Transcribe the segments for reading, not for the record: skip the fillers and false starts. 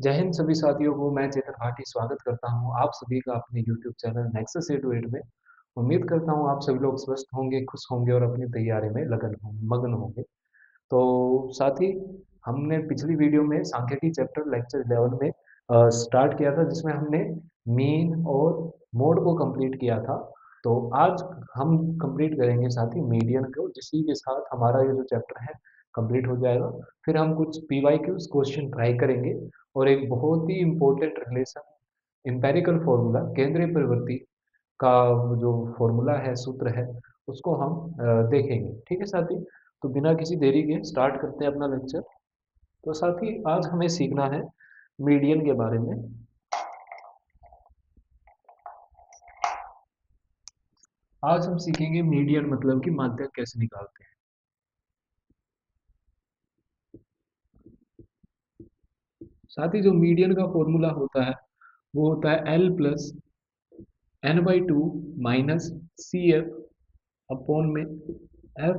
जय हिंद सभी साथियों को। मैं चेतन भाटी स्वागत करता हूं आप सभी का अपने YouTube channel Nexus A two eight में। उम्मीद करता हूं आप सभी लोग स्वस्थ होंगे, खुश होंगे और अपनी तैयारी में मगन होंगे। तो साथ ही हमने पिछली वीडियो में सांख्यिकी चैप्टर लेक्चर 11 में स्टार्ट किया था, जिसमें हमने मीन और मोड को कंप्लीट किया था। तो आज हम कंप्लीट करेंगे साथ ही मीडियन को, जिसी के साथ हमारा ये जो चैप्टर है कंप्लीट हो जाएगा। फिर हम कुछ PYQs क्वेश्चन ट्राई करेंगे और एक बहुत ही इम्पोर्टेंट रिलेशन एम्पेरिकल फॉर्मूला केंद्रीय प्रवृत्ति का जो फॉर्मूला है, सूत्र है, उसको हम देखेंगे। ठीक है साथी, तो बिना किसी देरी के स्टार्ट करते हैं अपना लेक्चर। तो साथी आज हमें सीखना है मीडियन के बारे में। आज हम सीखेंगे मीडियन मतलब कि माध्यक कैसे निकालते हैं। साथ ही जो मीडियन का फॉर्मूला होता है वो होता है L plus N/2 minus CF upon में F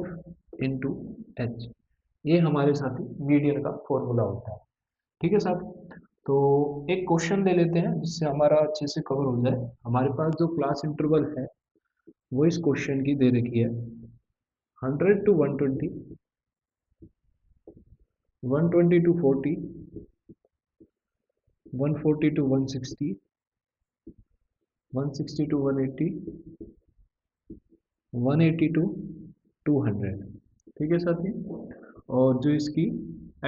इंटू एच। ये हमारे साथी मीडियन का फॉर्मूला होता है। ठीक है साथ, तो एक क्वेश्चन ले लेते हैं जिससे हमारा अच्छे से कवर हो जाए। हमारे पास जो क्लास इंटरवल है वो इस क्वेश्चन की दे रखी है 100 to 120, 120 to 40, 140 to 160, 160 to 180, 180 to 200। ठीक है साथी, और जो इसकी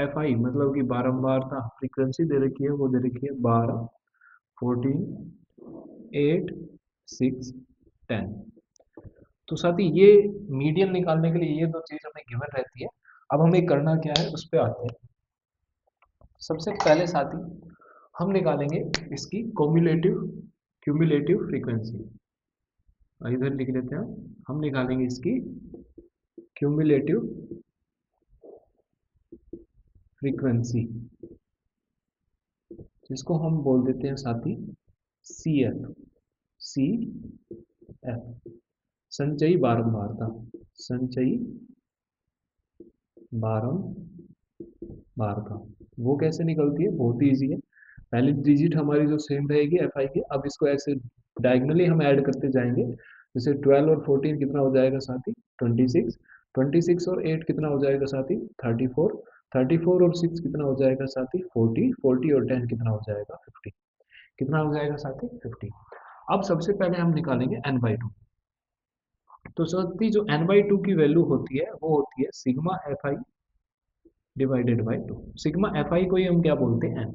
FI मतलब कि बारंबारता फ्रीक्वेंसी दे रखी है वो दे रखी है 12, 14, 8, 6, 10। तो साथी ये मीडियन निकालने के लिए ये दो चीज हमें गिवन रहती है। अब हमें करना क्या है उस पर आते हैं। सबसे पहले साथी हम निकालेंगे इसकी क्यूमुलेटिव क्यूमुलेटिव फ्रीक्वेंसी। इधर लिख लेते हैं, हम निकालेंगे इसकी क्यूमुलेटिव फ्रीक्वेंसी, जिसको हम बोल देते हैं साथी CF। CF संचयी बारंबारता, संचयी बारंबारता वो कैसे निकलती है, बहुत ही ईजी है। पहली डिजिट हमारी जो सेम रहेगी FI की, अब इसको ऐसे डायगनली हम ऐड करते जाएंगे। जैसे 12 और 14 कितना हो जाएगा साथी 26, 26 और 8 कितना हो जाएगा साथी 34, 34 और 6 कितना हो जाएगा साथी 40, 40 और 10 कितना हो जाएगा 50। कितना हो जाएगा साथी 50। अब सबसे पहले हम निकालेंगे n/2। तो साथी जो n/2 की वैल्यू होती है वो होती है sigma FI divided by 2। Sigma FI को ही हम क्या बोलते हैं,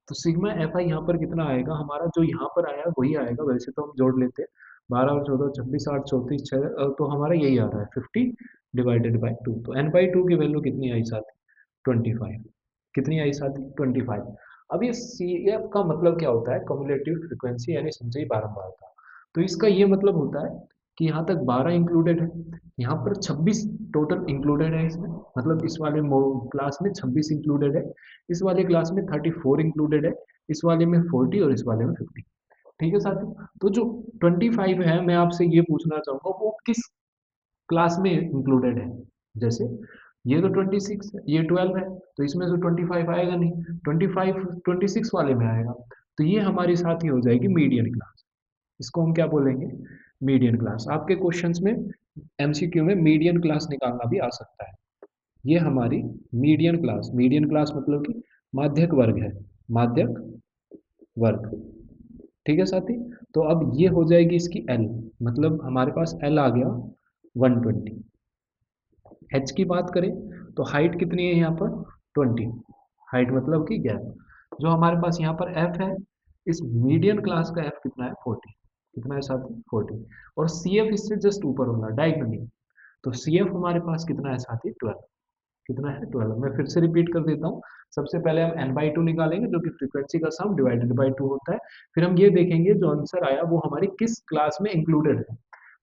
तो सिग्मा FI यहाँ पर कितना आएगा, हमारा जो यहाँ पर आया वही आएगा। वैसे तो हम जोड़ लेते हैं 12 और 14 26 8 34 6, तो हमारा यही आ रहा है 50 डिवाइडेड बाई 2। तो n/2 की वैल्यू कितनी आई साथी 25। कितनी आई साथी 25। अब ये CF का मतलब क्या होता है, कम्युलेटिव फ्रिक्वेंसी यानी संचयी बारंबारता। तो इसका ये मतलब होता है कि यहाँ तक 12 इंक्लूडेड है, यहाँ पर 26 टोटल इंक्लूडेड है इसमें। मतलब इस वाले क्लास में 26 इंक्लूडेड है, इस वाले क्लास में 34 इंक्लूडेड है, इस वाले में 40 और इस वाले में 50। ठीक है साथी, तो जो 25 है मैं आपसे ये पूछना चाहूंगा वो किस क्लास में इंक्लूडेड है। जैसे ये तो 26 है, ये 12 है, तो इसमें से 25 आएगा नहीं, 25 26 वाले में आएगा। तो ये हमारी साथी हो जाएगी मीडियन क्लास। इसको हम क्या बोलेंगे, मीडियन क्लास। आपके क्वेश्चंस में MCQ में मीडियन क्लास निकालना भी आ सकता है। ये हमारी मीडियन क्लास मतलब कि माध्यक वर्ग है, माध्यक वर्ग। ठीक है साथी, तो अब ये हो जाएगी इसकी L, मतलब हमारे पास L आ गया 120। H की बात करें तो हाइट कितनी है यहाँ पर 20, हाइट मतलब कि गैप। जो हमारे पास यहाँ पर F है, इस मीडियन क्लास का F कितना है 40। कितना है साथी 40। और CF इससे जस्ट ऊपर होगा डायगनली, तो CF हमारे पास कितना है साथी 12। कितना है 12। मैं फिर से रिपीट कर देता हूँ। सबसे पहले हम n/2 निकालेंगे जो कि फ्रीक्वेंसी का सम डिवाइडेड बाई 2 होता है। फिर हम ये देखेंगे जो आंसर आया वो हमारी किस क्लास में इंक्लूडेड है।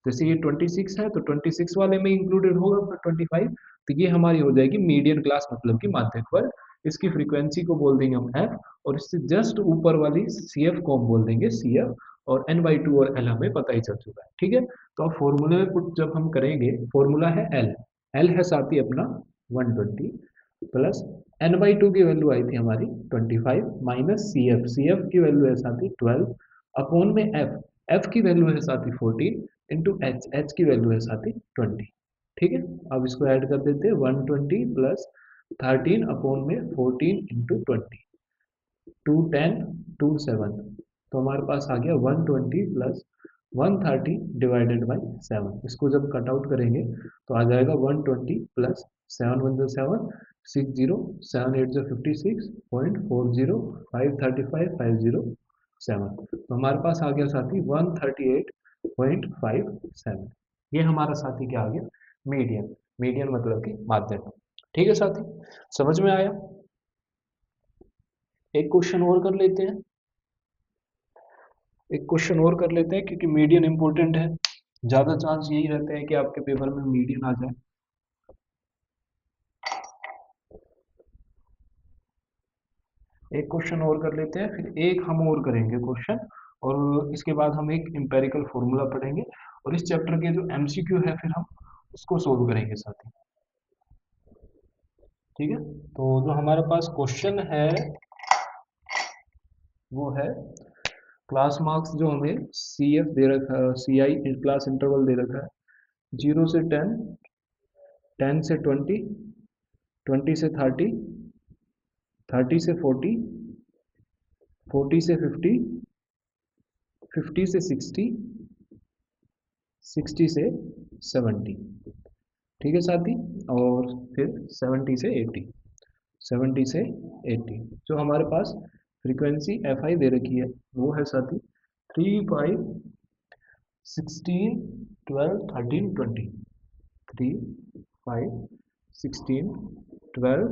जैसे ये 26 है तो 26 वाले में इंक्लूडेड होगा, फिर 25, तो ये हमारी हो जाएगी मीडियन क्लास मतलब कि माध्यक वर्ग। इसकी फ्रीक्वेंसी को बोल देंगे हम F, और इससे जस्ट ऊपर वाली CF को हम बोल देंगे CF। और n/2 और L हमें पता ही चल चुका है। ठीक है, तो अब फॉर्मूले में पुट जब हम करेंगे, फॉर्मूला है L, L है साथी अपना 120 प्लस एन बाई टू की वैल्यू आई थी हमारी 25 माइनस सी एफ की वैल्यू है साथी 12 अपॉन में एफ की वैल्यू है साथी 14 इंटू एच की वैल्यू है साथी 20। ठीक है, अब इसको ऐड कर देते हैं 120 प्लस 13 अपॉन में 14 इंटू 20, 210 27, तो हमारे पास आ गया 120 प्लस 130 डिवाइडेड बाई 7। इसको जब कट आउट करेंगे तो आ जाएगा 120 प्लस 7 वन जो 7 60 7 8 जो 56.40 535 507, तो हमारे पास आ गया साथी 138.57। ये हमारा साथी क्या आ गया, मीडियन। मीडियन मतलब कि माध्यक। ठीक है साथी, समझ में आया। एक क्वेश्चन और कर लेते हैं, एक क्वेश्चन और कर लेते हैं क्योंकि मीडियन इंपॉर्टेंट है, ज्यादा चांस यही रहते हैं कि आपके पेपर में मीडियन आ जाए। एक क्वेश्चन और कर लेते हैं, फिर एक हम और करेंगे क्वेश्चन, और इसके बाद हम एक एम्पेरिकल फॉर्मूला पढ़ेंगे, और इस चैप्टर के जो एमसीक्यू है फिर हम उसको सोल्व करेंगे साथ ही। ठीक है, तो जो हमारे पास क्वेश्चन है वो है, क्लास मार्क्स जो हमें सी एफ दे रखा है, सी आई क्लास इंटरवल दे रखा है 0 से 10, 10 से 20, 20 से 30, 30 से 40, 40 से 50, 50 से 60, 60 से 70। ठीक है साथी, और फिर 70 से 80, 70 से 80। जो हमारे पास फ्रीक्वेंसी एफ आई दे रखी है वो है साथी 3 5 16 12 13 20, 3 5 16 12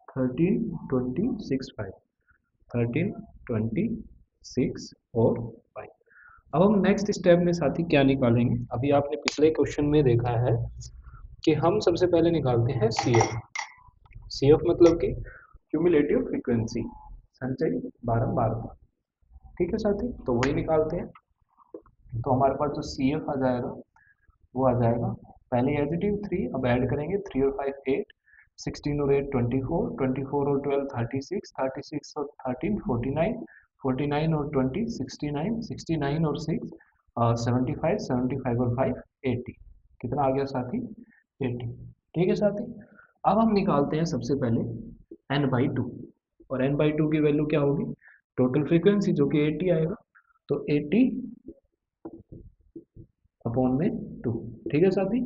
13 20 6 5, 13 20 6 और 5। अब हम नेक्स्ट स्टेप में साथी क्या निकालेंगे, अभी आपने पिछले क्वेश्चन में देखा है कि हम सबसे पहले निकालते हैं सी एफ। सी एफ मतलब कि क्यूमुलेटिव फ्रीक्वेंसी, संचयी बारंबारता। ठीक है साथी, तो वही निकालते हैं। तो हमारे पास जो सी एफ आ जाएगा वो आ जाएगा, पहले एडिटिव 3, अब ऐड करेंगे 3 और 5 8, 16 और 8 24, 24 और 12 36, 36 और 13 49, 49 और 20 69, 69 और 6 75, 75 और 5 80। कितना आ गया साथी, 80। ठीक है साथी, अब हम निकालते हैं सबसे पहले n बाई टू, और n बाई टू की वैल्यू क्या होगी, टोटल फ्रीक्वेंसी जो कि 80 आएगा, तो 80 अपॉन में 2। ठीक है साथी,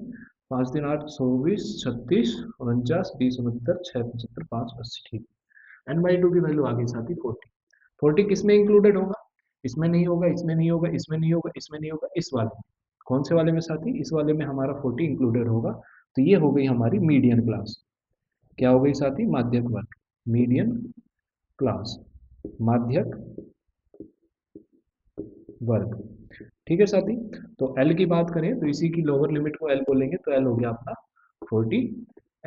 5 दिन 8 24 36 49 20 69 6 75 5 80। ठीक, एन बाई टू की वैल्यू आ गई साथी 40। 40 किस में इंक्लूडेड होगा, इसमें नहीं होगा, इसमें नहीं होगा, इसमें नहीं होगा, इसमें नहीं होगा, इस वाले में। कौन से वाले में साथी, इस वाले में हमारा 40 इंक्लूडेड होगा। तो ये हो गई हमारी मीडियन क्लास। क्या हो गई साथी, माध्यक वर्ग, मीडियन क्लास, माध्यक वर्ग। ठीक है साथी, तो L की बात करें तो इसी की लोअर लिमिट को L बोलेंगे, तो L हो गया अपना 40।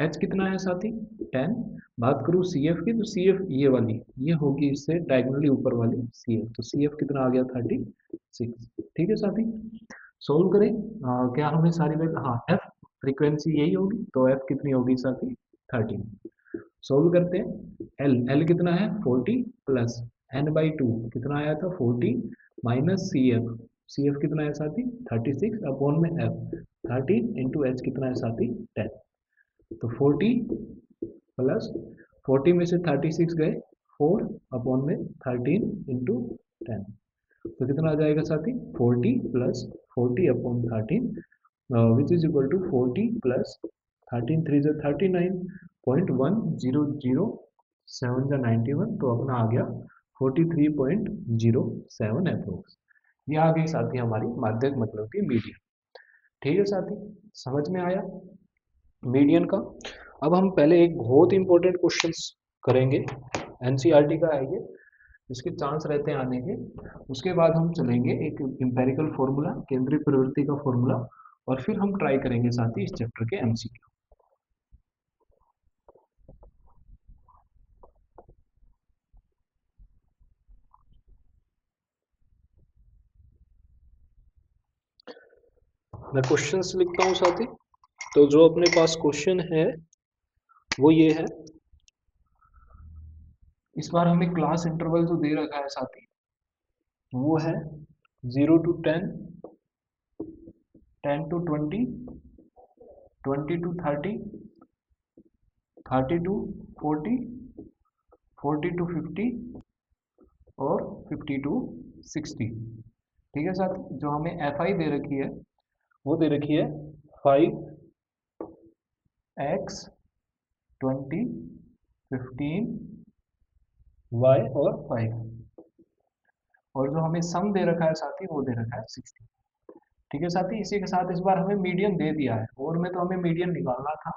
H कितना है साथी, 10। बात करूँ CF की, तो CF ये वाली, ये होगी इससे डायगोनली ऊपर वाली CF, तो CF कितना आ गया 36। ठीक है साथी, सोल्व करें। क्या हमें सारी वैल्यू, हाँ F फ्रीक्वेंसी यही होगी, तो F कितनी होगी साथी 13। सोल्व करते हैं, L कितना है 40 प्लस n बाई टू कितना आया था 40 माइनस सी एफ कितना है साथी 36 अपॉन में f 13 इंटू एच कितना है साथी 10। तो 40 प्लस 40 में से 36 गए 4 अपॉन में 13 इंटू 10, तो कितना आ जाएगा साथी 40 plus 40 upon 13 which is equal to 40 plus 13 3 जो 39.1007 जा 91, तो अपना आ गया 43.07 अप्रोक्स। ये आ गई साथी हमारी माध्यक मतलब की मीडियन। ठीक है साथी, समझ में आया मीडियन का। अब हम पहले एक बहुत इंपॉर्टेंट क्वेश्चंस करेंगे, एनसीईआरटी का है ये, इसके चांस रहते हैं आने के। उसके बाद हम चलेंगे एक इंपेरिकल फॉर्मूला, केंद्रीय प्रवृत्ति का फॉर्मूला, और फिर हम ट्राई करेंगे साथ ही इस चैप्टर के एमसीक्यू। मैं क्वेश्चंस लिखता हूँ साथी। तो जो अपने पास क्वेश्चन है वो ये है इस बार हमें क्लास इंटरवल जो दे रखा है साथी वो है 0 to 10, 10 to 20, 20 to 30, 30 to 40, 40 to 50 और 50 to 60। ठीक है साथी, जो हमें एफ आई दे रखी है वो दे रखी है 5x, 20, 15, y और 5, और जो हमें सम दे रखा है साथी वो दे रखा है 60। ठीक है साथी, इसी के साथ इस बार हमें मीडियन दे दिया है, और में तो हमें मीडियन निकालना था,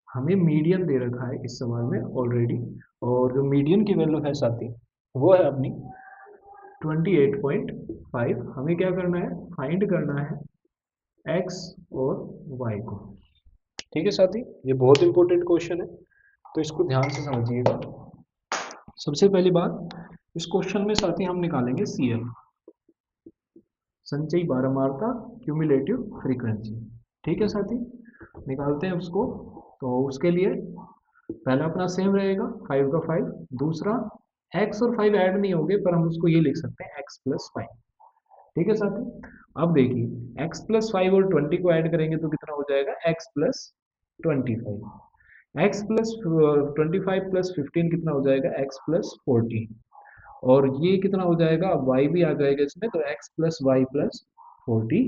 हमें मीडियन दे रखा है इस सवाल में ऑलरेडी, और जो मीडियन की वैल्यू है साथी वो है अपनी 28.5। हमें क्या करना है, फाइंड करना है x और y को। ठीक है साथी, ये बहुत इंपॉर्टेंट क्वेश्चन है, तो इसको ध्यान से समझिएगा। सबसे पहली बात, इस क्वेश्चन में साथी हम निकालेंगे CF, संचयी बारंबारता क्यूमुलेटिव फ्रीक्वेंसी। ठीक है साथी, निकालते हैं उसको। तो उसके लिए पहला अपना सेम रहेगा 5 का 5, दूसरा x और 5 ऐड नहीं होंगे, पर हम उसको ये लिख सकते हैं x प्लस 5। ठीक है साथी, अब देखिए x प्लस 5 और 20 को ऐड करेंगे तो कितना हो जाएगा, x plus 25, x plus 25 plus 15 कितना हो जाएगा, x प्लस 40, और ये कितना हो जाएगा, अब y भी आ जाएगा इसमें, तो x प्लस वाई प्लस 40,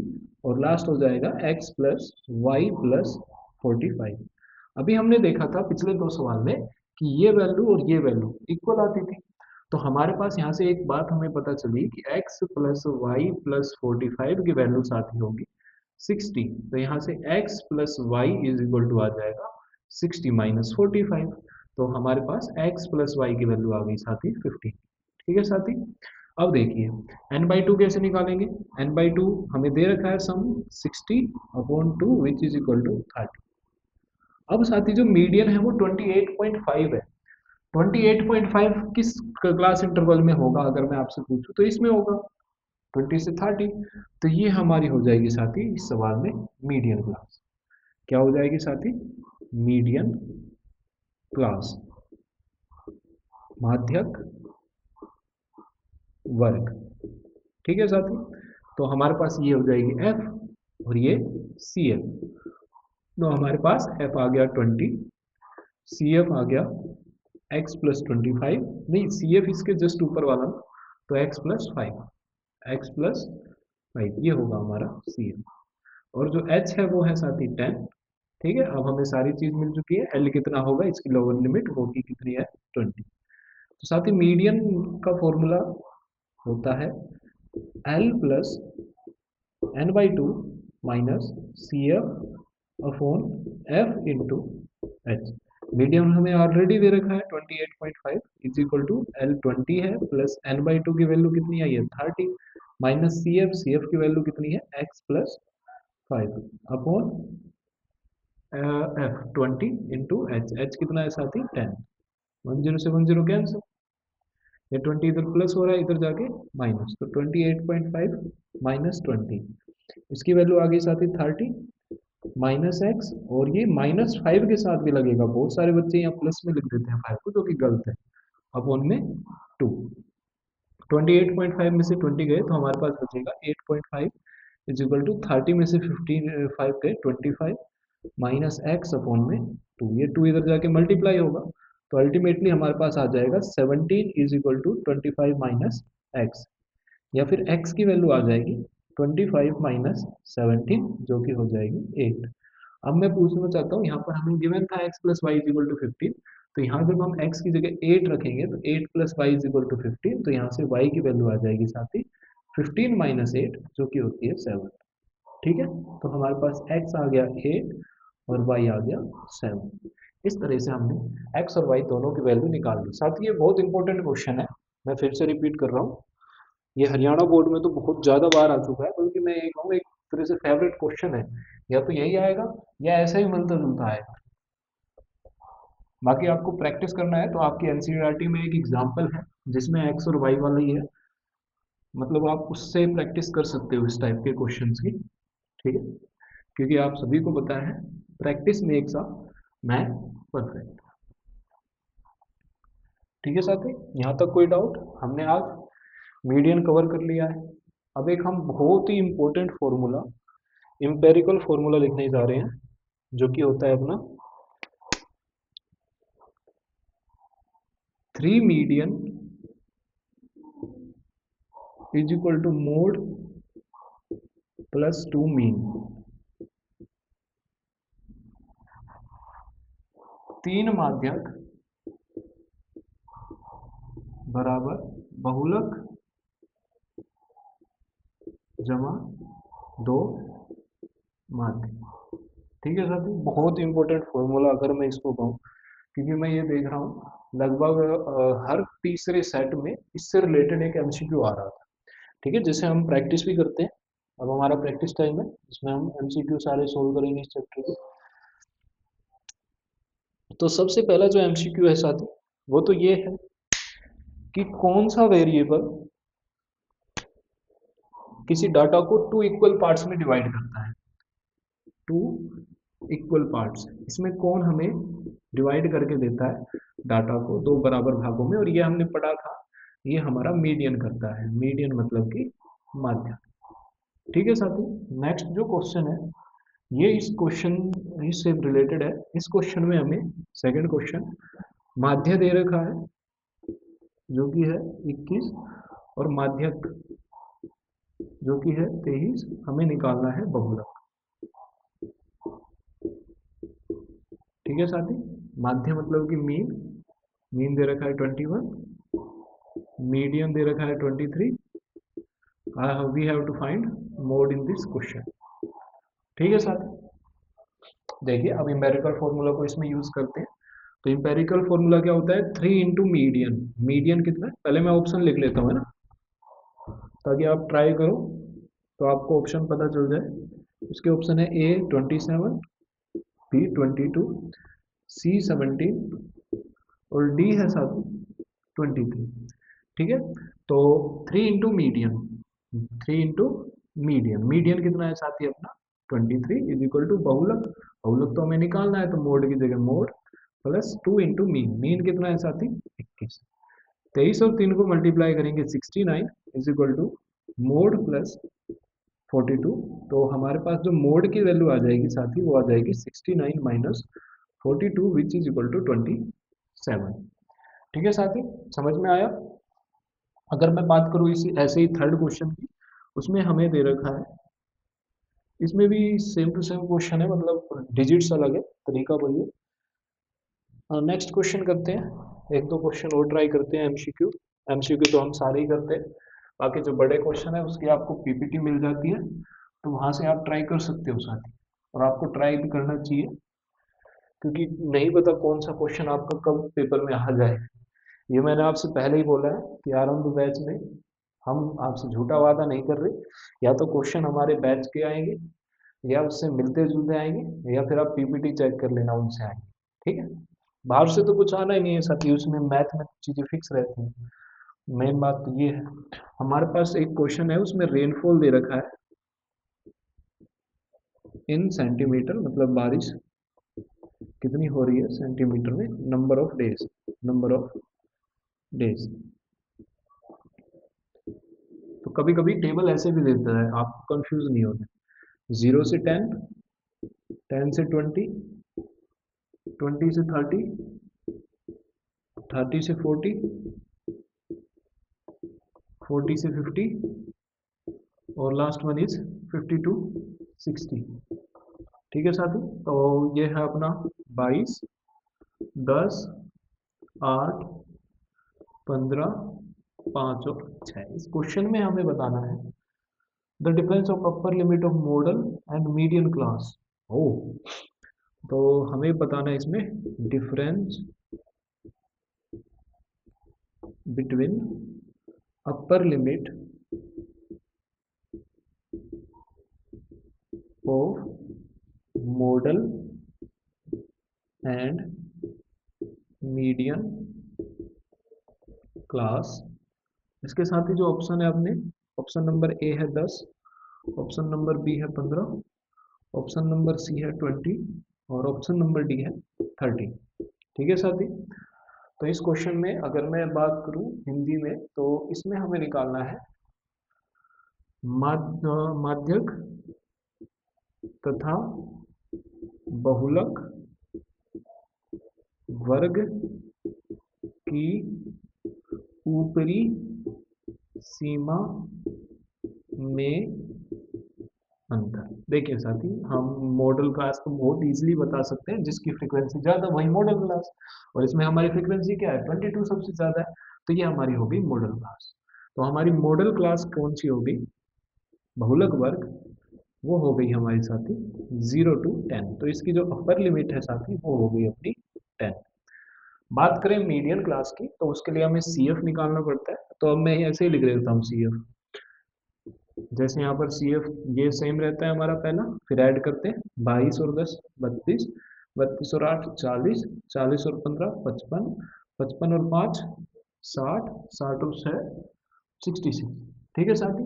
और लास्ट हो जाएगा x प्लस वाई प्लस 45। अभी हमने देखा था पिछले दो सवाल में कि ये वैल्यू और ये वैल्यू इक्वल आती थी, तो हमारे पास यहाँ से एक बात हमें पता चली कि x प्लस वाई प्लस 45 की वैल्यू साथ ही होगी 60, तो यहाँ से x plus Y is equal to आ जाएगा 60 माइनस 45, तो हमारे पास x प्लस वाई की वैल्यू आ गई साथी 15। ठीक है साथी, अब देखिए n/2 कैसे निकालेंगे, n/2 हमें दे रखा है सम 60/2 विच इज इक्वल टू 30। अब साथी जो मीडियन है वो 28.5 है, 28.5 किस क्लास इंटरवल में होगा अगर मैं आपसे पूछूं, तो इसमें होगा 20 से 30, तो ये हमारी हो जाएगी साथी इस सवाल में मीडियन क्लास। क्या हो जाएगी साथी, मीडियन क्लास, माध्यक वर्ग। ठीक है साथी, तो हमारे पास ये हो जाएगी f और ये CF, तो हमारे पास f आ गया 20, CF आ गया x प्लस 25, नहीं CF इसके जस्ट ऊपर वाला, तो x प्लस 5, x प्लस 5 ये होगा हमारा CF, और जो h है वो है साथी 10। ठीक है, अब हमें सारी चीज मिल चुकी है, L कितना होगा, इसकी लोअर लिमिट होगी कितनी है 20। तो साथी मीडियन का फॉर्मूला होता है L plus n/2 minus CF upon F into H। Medium हमें ऑलरेडी दे रखा है 28.5 इज इक्वल टू L 20 है, प्लस n/2 की वैल्यू कितनी आई है 30, माइनस CF की वैल्यू कितनी है x plus 5 upon F 20 into H कितना है साथी 10, 10 से 10 कैंसिल, ये 20 इधर प्लस हो रहा है, इधर जाके माइनस, तो 28.5 माइनस 20, इसकी वैल्यू आ गई साथी 30 माइनस एक्स, और ये -5 के साथ भी लगेगा, बहुत सारे बच्चे यहाँ प्लस में लिख देते हैं 5 को, जो कि गलत है, अपॉन में 2, 28.5 में से 20 गए तो हमारे पास बचेगा 8.5 इज इक्वल टू 30 में से 5 गए 25 माइनस एक्स अपॉन में 2, ये 2 इधर जाके मल्टीप्लाई होगा, तो अल्टीमेटली हमारे पास आ जाएगा 17 is equal to 25 minus X, या फिर x की वैल्यू आ जाएगी 25 माइनस 17 जो कि हो जाएगी 8। अब मैं पूछना चाहता हूँ, यहाँ पर हमें गिवन था x plus Y is equal to 15, तो यहाँ जब हम x की जगह 8 रखेंगे तो 8 plus Y is equal to 15, तो यहाँ से y की वैल्यू आ जाएगी साथ ही 15 माइनस 8 जो कि होती है 7। ठीक है, तो हमारे पास x आ गया 8 और y आ गया 7। इस तरह से हमने x और y दोनों की वैल्यू निकाल ली। साथ ही ये बहुत इंपॉर्टेंट क्वेश्चन है, मैं फिर से रिपीट कर रहा हूँ, ये हरियाणा बोर्ड में तो बहुत ज़्यादा बार आ चुका है, बल्कि मैं ये कहूँगा एक तरह से फेवरेट क्वेश्चन है, या तो यही आएगा या ऐसा ही मिलता जुलता आएगा। बाकी आपको प्रैक्टिस करना है तो आपकी एनसीईआरटी में एक एग्जाम्पल है जिसमें एक्स और वाई वाला ही है, मतलब आप उससे प्रैक्टिस कर सकते हो इस टाइप के क्वेश्चंस की। ठीक है, क्योंकि आप सभी को पता है practice makes a man perfect. ठीक है साथी, यहाँ तक कोई डाउट? हमने आज मीडियन कवर कर लिया है। अब एक हम बहुत ही इंपॉर्टेंट फॉर्मूला, एम्पेरिकल फॉर्मूला लिखने जा रहे हैं, जो कि होता है अपना 3 median is equal to mode plus 2 mean. 3 माध्यक बराबर बहुलक जमा 2 माध्य। ठीक है साथी, बहुत इंपॉर्टेंट फॉर्मूला अगर मैं इसको कहूँ, क्योंकि मैं ये देख रहा हूँ लगभग हर तीसरे सेट में इससे रिलेटेड एक एमसीक्यू आ रहा था। ठीक है, जैसे हम प्रैक्टिस भी करते हैं। अब हमारा प्रैक्टिस टाइम है, इसमें हम एमसीक्यू सारे सोल्व करेंगे इस चैप्टर के। तो सबसे पहला जो एमसीक्यू है साथी, वो तो ये है कि कौन सा वेरिएबल किसी डाटा को 2 इक्वल पार्ट्स में डिवाइड करता है। 2 इक्वल पार्ट्स, इसमें कौन हमें डिवाइड करके देता है डाटा को 2 बराबर भागों में, और ये हमने पढ़ा था, ये हमारा मीडियन करता है। मीडियन मतलब कि माध्य। ठीक है साथी, नेक्स्ट जो क्वेश्चन है, ये इस क्वेश्चन से रिलेटेड है। इस क्वेश्चन में हमें सेकंड क्वेश्चन माध्य दे रखा है जो कि है 21, और माध्यक जो कि है 23, हमें निकालना है बहुलक। ठीक है साथी, माध्य मतलब कि मीन, मीन दे रखा है 21, मीडियन दे रखा है 23, we have to find mode in this question. ठीक है साथी, देखिए अब इंपेरिकल फॉर्मूला को इसमें यूज करते हैं। तो इंपेरिकल फॉर्मूला क्या होता है, 3 इंटू मीडियन। मीडियन कितना है, पहले मैं ऑप्शन लिख लेता हूँ, है ना, ताकि आप ट्राई करो तो आपको ऑप्शन पता चल जाए। इसके ऑप्शन है ए 27, बी 22, सी 17 और डी है साथ 23। ठीक है, तो 3 into median, 3 into median, median कितना है साथी अपना 23 इज इक्वल टू बहुलक, बहुलक तो हमें निकालना है, तो मोड की जगह mode plus 2 into mean, mean कितना है साथी 21। 23 और 3 को मल्टीप्लाई करेंगे 69 is equal to mode plus 42। तो हमारे पास जो मोड की वैल्यू आ जाएगी साथी, वो आ जाएगी 69 minus 42 which is equal to 27। ठीक है साथी, समझ में आया? अगर मैं बात करूँ इसी ऐसे ही थर्ड क्वेश्चन की, उसमें हमें दे रखा है, इसमें भी सेम टू सेम क्वेश्चन है, मतलब डिजिट्स अलग है, तरीका वही है। नेक्स्ट क्वेश्चन करते हैं, एक दो क्वेश्चन और ट्राई करते हैं एमसीक्यू। एमसीक्यू तो हम सारे ही करते हैं, बाकी जो बड़े क्वेश्चन है उसकी आपको पीपीटी मिल जाती है, तो वहाँ से आप ट्राई कर सकते हो साथी, और आपको ट्राई भी करना चाहिए, क्योंकि नहीं पता कौन सा क्वेश्चन आपका कब पेपर में आ जाए। ये मैंने आपसे पहले ही बोला है कि आरंभ बैच में हम आपसे झूठा वादा नहीं कर रहे, या तो क्वेश्चन हमारे बैच के आएंगे, या उससे मिलते जुलते आएंगे, या फिर आप पीपीटी चेक कर लेना उनसे आएंगे। ठीक है, बाहर से तो कुछ आना ही नहीं है साथी, उसमें मैथ में चीज़ें फिक्स रहती हैं। मेन बात तो ये है, हमारे पास एक क्वेश्चन है, उसमें रेनफॉल दे रखा है इन सेंटीमीटर, मतलब बारिश कितनी हो रही है सेंटीमीटर में, number of days, number of days. तो कभी कभी टेबल ऐसे भी देता है, आप कंफ्यूज नहीं होते। 0 से 10, 10 से 20, 20 से 30, 30 से 40, 40 से 50, और लास्ट वन इज 50 टू 60। ठीक है साथी, तो ये है अपना 22, 10, 8, 15, 5 और 6। इस क्वेश्चन में हमें बताना है the difference of upper limit of modal and median class. ओ, तो हमें बताना है इसमें difference between upper limit of modal and median class. इसके साथ ही जो ऑप्शन है अपने, ऑप्शन नंबर ए है 10, ऑप्शन नंबर बी है 15, ऑप्शन नंबर सी है 20, और ऑप्शन नंबर डी है 30। ठीक है साथी, तो इस क्वेश्चन में अगर मैं बात करूं हिंदी में, तो इसमें हमें निकालना है माध्यक तथा बहुलक वर्ग की ऊपरी सीमा में अंतर। देखिए साथी, हम मॉडल क्लास को बहुत इजीली बता सकते हैं, जिसकी फ्रीक्वेंसी ज्यादा वही मॉडल क्लास, और इसमें हमारी फ्रीक्वेंसी क्या है, 22 सबसे ज्यादा है, तो ये हमारी होगी मॉडल क्लास। तो हमारी मॉडल क्लास कौन सी होगी, बहुलक वर्ग, वो हो गई हमारी साथी 0 to 10। तो इसकी जो अपर लिमिट है साथी, वो हो गई अपनी 10। बात करें मीडियन क्लास की, तो उसके लिए हमें सी एफ निकालना पड़ता है। तो अब मैं ऐसे ही लिख देता हूँ सी एफ, जैसे यहाँ पर सी एफ ये सेम रहता है हमारा पहला, फिर ऐड करते हैं 22 और 10 32, 32 और 8 40, 40 और 15 55, 55 और 5 60, 60 और 6 66। ठीक है साथी,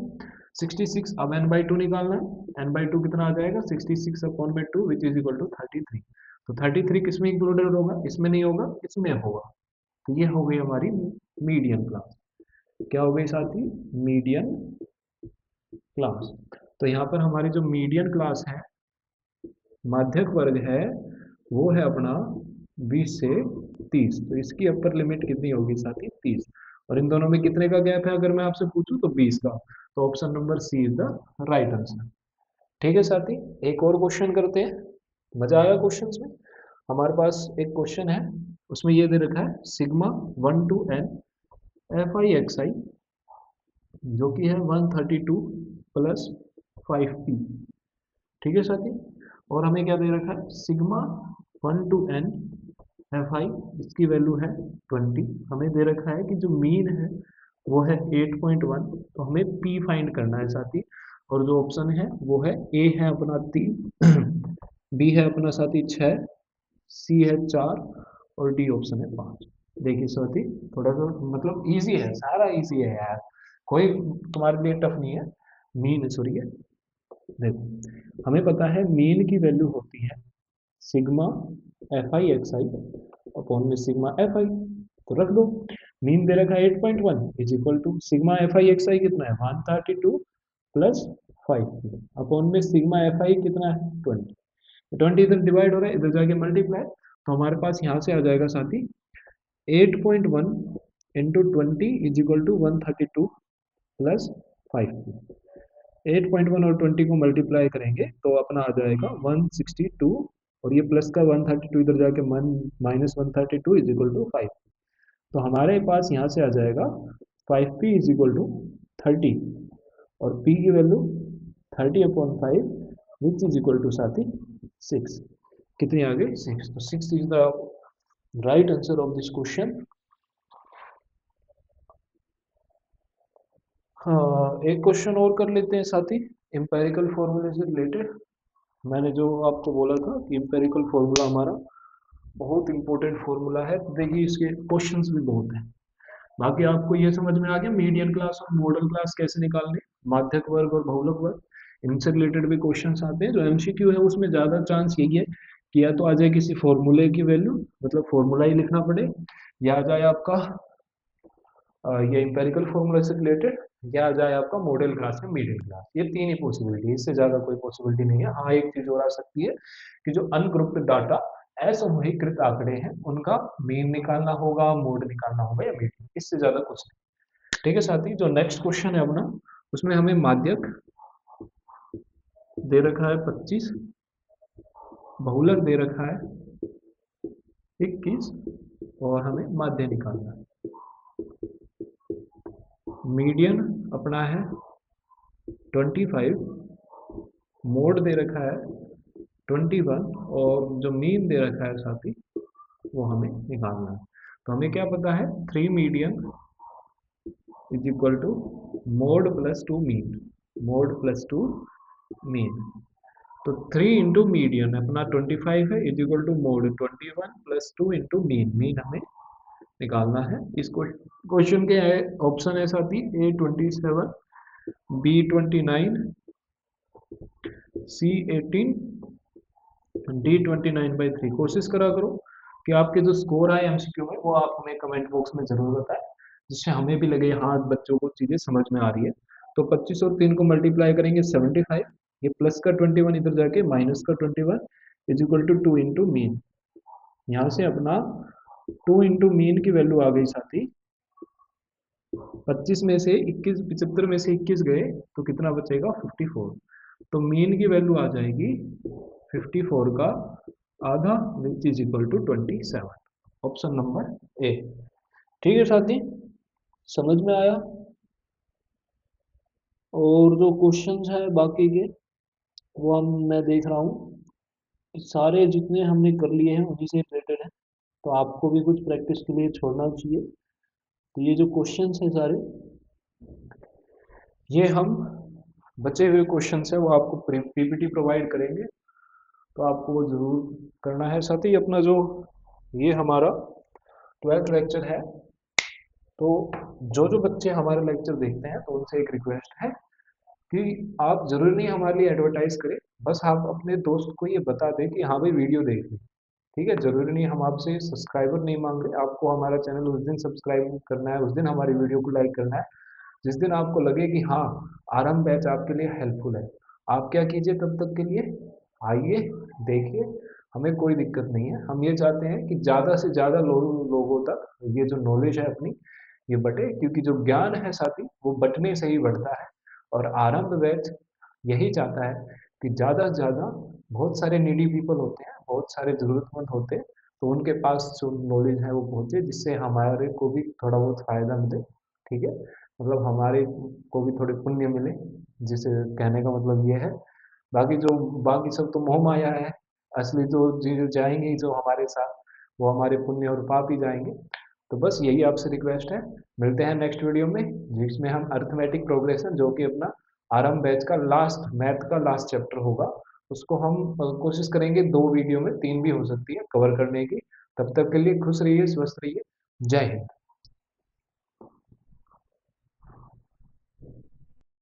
66। अब n बाई टू निकालना है, n बाई टू कितना आ जाएगा, 66 अपॉन में 2 विच इज इक्वल टू 33। तो 33 किसमें इंक्लूडेड होगा, इसमें नहीं होगा, इसमें होगा। तो ये हो गई हमारी मीडियन क्लास। क्या हो गई साथी, मीडियन क्लास। तो यहाँ पर हमारी जो मीडियन क्लास है, माध्यक वर्ग है, वो है अपना 20 से 30। तो इसकी अपर लिमिट कितनी होगी साथी, 30। और इन दोनों में कितने का गैप है, अगर मैं आपसे पूछूं तो 20 का। तो option number C is the right answer. ठीक है साथी, एक और क्वेश्चन करते हैं, मजा आया क्वेश्चन में। हमारे पास एक क्वेश्चन है, उसमें ये दे रखा है sigma 1 to n F I X I, जो कि है 132 प्लस 5p। ठीक है साथी, और हमें क्या दे रखा है, सिग्मा 1 to n एफ आई, इसकी वैल्यू है 20। हमें दे रखा है कि जो मीन है वो है 8.1। तो हमें p फाइंड करना है साथी, और जो ऑप्शन है वो है ए है अपना 3, बी है अपना साथी 6, सी है 4, और डी ऑप्शन है 5। देखिए साथी, थोड़ा सा मतलब इजी है, सारा इजी है यार, कोई तुम्हारे लिए टफ नहीं है। मीन सॉरी है, देखो हमें पता है मीन की वैल्यू होती है sigma F I X I upon में सिग्मा एफ आई। तो रख दो, मीन दे रखा है 8.1 is equal to sigma F I X I कितना है 132 प्लस 5 अपॉन में सिग्मा एफ आई कितना है 20। 20 इधर डिवाइड हो रहा है, इधर जाके मल्टीप्लाई। तो हमारे पास यहाँ से आ जाएगा साथी 8.1 into 20 is equal to 132 plus 5। 8.1 और 20 को मल्टीप्लाई करेंगे तो अपना आ जाएगा 162, और ये प्लस का 132 इधर जाके माइनस 132 इज इक्वल टू 5। तो हमारे पास यहाँ से आ जाएगा 5p इज इक्वल टू 30, और p की value 30 upon 5 which is equal to साथी 6। कितनी आ गई, 6। तो 6 is the right answer of this question. हाँ, एक क्वेश्चन और कर लेते हैं साथी, एम्पेरिकल फॉर्मूले से रिलेटेड। मैंने जो आपको बोला था कि एम्पेरिकल फॉर्मूला हमारा बहुत इंपॉर्टेंट फॉर्मूला है, तो देखिए इसके क्वेश्चंस भी बहुत हैं। बाकी आपको ये समझ में आ गया मीडियन क्लास और मॉडल क्लास कैसे निकालने, माध्यक वर्ग और बहुलक वर्ग, इनसे रिलेटेड भी क्वेश्चंस आते हैं। जो एमसीक्यू है उसमें ज़्यादा चांस यही है कि या तो आ जाए किसी फॉर्मूले की वैल्यू, मतलब फॉर्मूला ही लिखना पड़े, या आ जाए आपका ये इंपेरिकल फॉर्मूला से रिलेटेड, या आ जाए आपका मॉडल क्लास या मिडिल क्लास। ये तीन ही पॉसिबिलिटी है, इससे ज्यादा कोई पॉसिबिलिटी नहीं है। हाँ, एक चीज और आ सकती है कि जो अनग्रुप्ड डाटा असमूहीकृत आंकड़े हैं उनका मीन निकालना होगा, मोड निकालना होगा, या मीडियन, इससे ज्यादा कुछ नहीं। ठीक है साथी, जो नेक्स्ट क्वेश्चन है अपना, उसमें हमें माध्यक दे रखा है 25, बहुलक दे रखा है 21, और हमें माध्य निकालना है। मीडियन अपना है 25, मोड दे रखा है 21, और जो मीन दे रखा है साथी वो हमें निकालना है। तो हमें क्या पता है, 3 median is equal to mode plus 2 mean, mode plus 2 mean. तो 3 इंटू मीडियन अपना 25 है is equal to mode 21 plus 2 into mean, mean हमें निकालना है। इस क्वेश्चन के ऑप्शन है साथी A27, B29, C18, D29/3। कोशिश करा करो कि आपके जो स्कोर आए एमसीक्यू में वो आप हमें कमेंट बॉक्स में जरूर बताएं, जिससे हमें भी लगे हाँ बच्चों को चीज़ें समझ में आ रही है। तो 25 और 3 को मल्टीप्लाई करेंगे 75, ये प्लस का 21 इधर जाके माइनस का 21 is equal to 2 into mean. यहाँ से अपना 2 इंटू मीन की वैल्यू आ गई साथी 25 में से 21, 75 में से 21 गए तो कितना बचेगा 54। तो मीन की वैल्यू आ जाएगी 54 का आधा which is equal to 27। Option number A. ठीक है साथी, समझ में आया। और जो क्वेश्चंस है बाकी के वो हम मैं देख रहा हूँ सारे जितने हमने कर लिए हैं उन्हीं से रिलेटेड है, तो आपको भी कुछ प्रैक्टिस के लिए छोड़ना चाहिए। तो ये जो क्वेश्चंस हैं सारे, ये हम बचे हुए क्वेश्चंस है वो आपको पीपीटी प्रोवाइड करेंगे, तो आपको वो जरूर करना है। साथ ही अपना जो ये हमारा 12th लेक्चर है, तो जो जो बच्चे हमारे लेक्चर देखते हैं तो उनसे एक रिक्वेस्ट है कि आप जरूरी नहीं हमारे लिए एडवर्टाइज करें, बस आप अपने दोस्त को ये बता दें कि हाँ भाई वीडियो देख ली। ठीक है, जरूरी नहीं हम आपसे सब्सक्राइबर नहीं मांग रहे, आपको हमारा चैनल उस दिन सब्सक्राइब करना है, उस दिन हमारी वीडियो को लाइक करना है जिस दिन आपको लगे कि हाँ आरंभ बैच आपके लिए हेल्पफुल है। आप क्या कीजिए तब तक के लिए, आइए देखिए, हमें कोई दिक्कत नहीं है। हम ये चाहते हैं कि ज़्यादा से ज़्यादा लोगों तक ये जो नॉलेज है अपनी ये बटे, क्योंकि जो ज्ञान है साथी वो बटने से ही बढ़ता है। और आरंभ बैच यही चाहता है कि ज़्यादा से ज़्यादा, बहुत सारे नीडी पीपल होते हैं, बहुत सारे ज़रूरतमंद होते हैं, तो उनके पास जो नॉलेज है वो पहुँचे, जिससे हमारे को भी थोड़ा बहुत फ़ायदा मिले। ठीक है, मतलब हमारे को भी थोड़े पुण्य मिले, जिसे कहने का मतलब ये है। बाकी जो बाकी सब तो मोह माया है, असली तो चीज़ें जाएंगी ही जो हमारे साथ, वो हमारे पुण्य और पाप ही जाएंगे। तो बस यही आपसे रिक्वेस्ट है। मिलते हैं नेक्स्ट वीडियो में, जिसमें हम अर्थमेटिक प्रोग्रेशन जो कि अपना आरंभ बैच का लास्ट मैथ का लास्ट चैप्टर होगा, उसको हम कोशिश करेंगे 2 वीडियो में, 3 भी हो सकती है कवर करने की। तब तक के लिए खुश रहिए, स्वस्थ रहिए। जय हिंद।